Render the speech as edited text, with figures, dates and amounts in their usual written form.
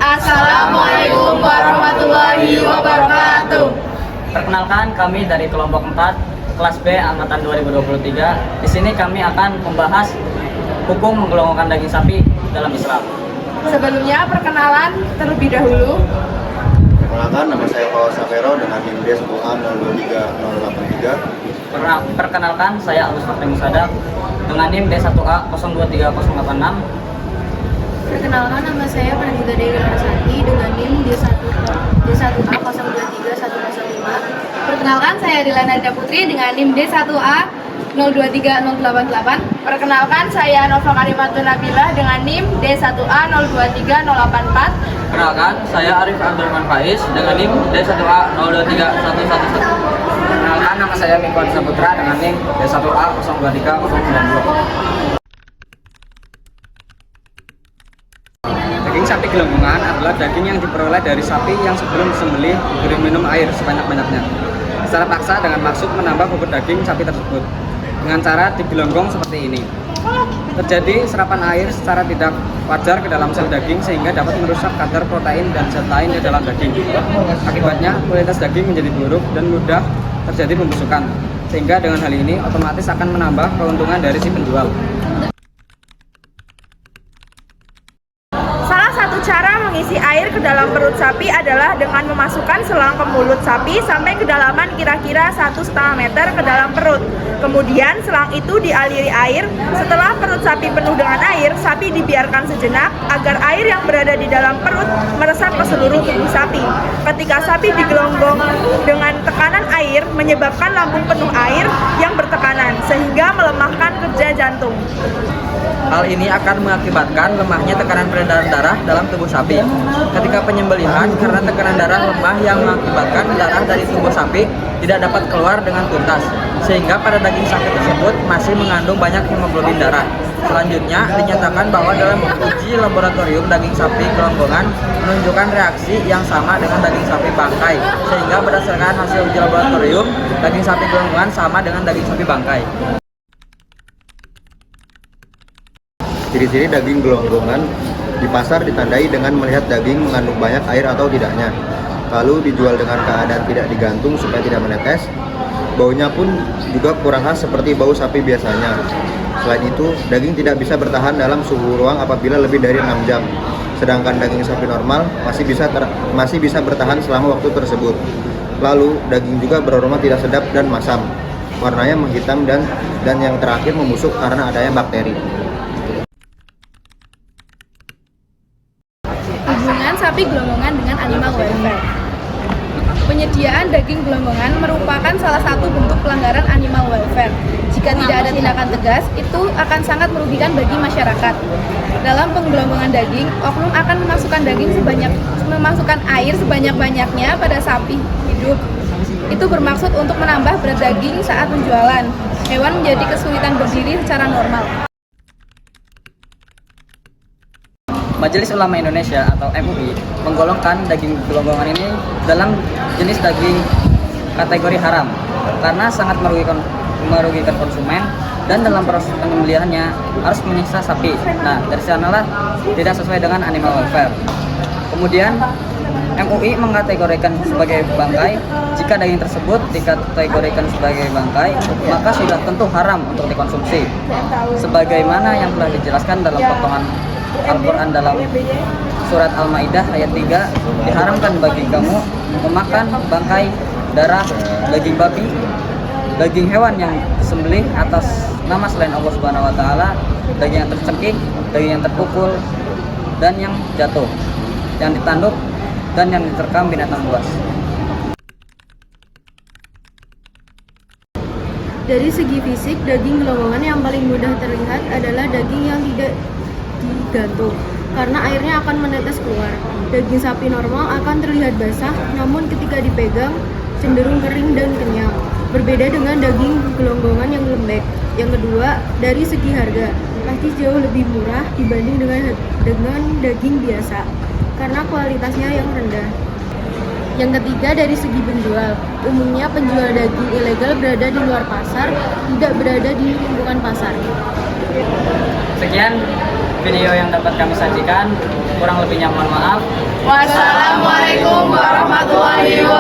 Assalamualaikum warahmatullahi wabarakatuh. Perkenalkan, kami dari kelompok 4 kelas B angkatan 2023. Di sini kami akan membahas hukum menggelonggongkan daging sapi dalam Islam. Sebelumnya perkenalan terlebih dahulu. Perkenalkan, nama saya Paul Savero dengan NIM D10A023083. Perkenalkan, saya Agus Fakri Musadak dengan NIM D1A023086. Perkenalkan, nama saya Pranita Dewi Larasati dengan NIM D1A023105. Perkenalkan, saya Dilana Nida Putri dengan NIM D1A023088. Perkenalkan, saya Nova Karimatun Nabila dengan NIM D1A023084. Perkenalkan, saya Arif Abdurrahman Faiz dengan NIM D1A023111. Perkenalkan, nama saya Miko Saputra dengan NIM D1A023092. Daging sapi gelonggongan adalah daging yang diperoleh dari sapi yang sebelum disembelih diberi minum air sebanyak-banyaknya secara paksa dengan maksud menambah bobot daging sapi tersebut dengan cara digelonggong seperti ini. Terjadi serapan air secara tidak wajar ke dalam sel daging sehingga dapat merusak kadar protein dan zat lain di dalam daging. Akibatnya kualitas daging menjadi buruk dan mudah terjadi pembusukan, sehingga dengan hal ini otomatis akan menambah keuntungan dari si penjual. Cara mengisi air ke dalam perut sapi adalah dengan memasukkan selang ke mulut sapi sampai kedalaman kira-kira 1,5 meter ke dalam perut. Kemudian selang itu dialiri air. Setelah perut sapi penuh dengan air, sapi dibiarkan sejenak agar air yang berada di dalam perut meresap ke seluruh tubuh sapi. Ketika sapi digelonggong dengan tekanan air menyebabkan lambung penuh air yang bertekanan sehingga melemahkan kerja jantung. Hal ini akan mengakibatkan lemahnya tekanan peredaran darah dalam tubuh sapi. Ketika penyembelihan, karena tekanan darah lemah yang mengakibatkan darah dari tubuh sapi tidak dapat keluar dengan tuntas, sehingga pada daging sapi tersebut masih mengandung banyak hemoglobin darah. Selanjutnya, dinyatakan bahwa dalam uji laboratorium daging sapi gelonggongan menunjukkan reaksi yang sama dengan daging sapi bangkai, sehingga berdasarkan hasil uji laboratorium, daging sapi gelonggongan sama dengan daging sapi bangkai. Ciri-ciri daging gelonggongan di pasar ditandai dengan melihat daging mengandung banyak air atau tidaknya, lalu dijual dengan keadaan tidak digantung supaya tidak menetes. Baunya pun juga kurang khas seperti bau sapi biasanya. Selain itu, daging tidak bisa bertahan dalam suhu ruang apabila lebih dari 6 jam. Sedangkan daging sapi normal masih bisa bertahan selama waktu tersebut. Lalu, daging juga beraroma tidak sedap dan masam. Warnanya menghitam dan yang terakhir membusuk karena adanya bakteri. Hubungan sapi gelonggongan dengan animal welfare. Penyediaan daging gelonggongan merupakan salah satu bentuk pelanggaran animal welfare. Jika tidak ada tindakan tegas, itu akan sangat merugikan bagi masyarakat. Dalam penggelonggongan daging, oknum akan memasukkan air sebanyak-banyaknya pada sapi hidup. Itu bermaksud untuk menambah berat daging saat penjualan. Hewan menjadi kesulitan berdiri secara normal. Majelis Ulama Indonesia atau MUI menggolongkan daging gelonggongan ini dalam jenis daging kategori haram karena sangat merugikan konsumen dan dalam proses penyembelihannya harus menyiksa sapi. Nah, dari sanalah tidak sesuai dengan animal welfare. Kemudian MUI mengkategorikan sebagai bangkai. Jika daging tersebut dikategorikan sebagai bangkai, maka sudah tentu haram untuk dikonsumsi. Sebagaimana yang telah dijelaskan dalam potongan Al-Quran dalam surat Al-Maidah ayat 3, diharamkan bagi kamu memakan bangkai, darah, daging babi, daging hewan yang disembelih atas nama selain Allah Subhanahu wa taala, daging yang tercekik, daging yang terpukul, dan yang jatuh, yang ditanduk, dan yang diterkam binatang buas. Dari segi fisik, daging gelonggongan yang paling mudah terlihat adalah daging yang tidak digantung, karena airnya akan menetes keluar. Daging sapi normal akan terlihat basah, namun ketika dipegang cenderung kering dan kenyal. Berbeda dengan daging gelonggongan yang lembek. Yang kedua, dari segi harga, pasti jauh lebih murah dibanding dengan daging biasa, karena kualitasnya yang rendah. Yang ketiga, dari segi penjual. Umumnya penjual daging ilegal berada di luar pasar, tidak berada di lingkungan pasar. Sekian video yang dapat kami sajikan. Kurang lebihnya mohon maaf. Wassalamualaikum warahmatullahi wabarakatuh.